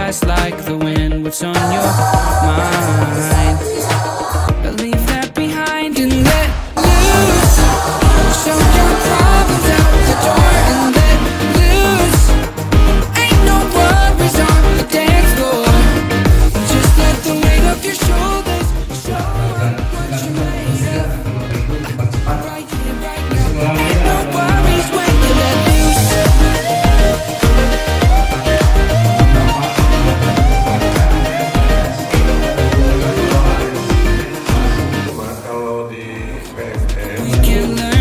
fast like the wind. What's on your mind? But leave that behind and let loose. Show your problems out the door and let loose. Ain't no worries on the dance floor. Just let the weight of your shoulders show what you made of. Right here, right now. Ain't no worries when you let loose. Kalau di PMM We can learn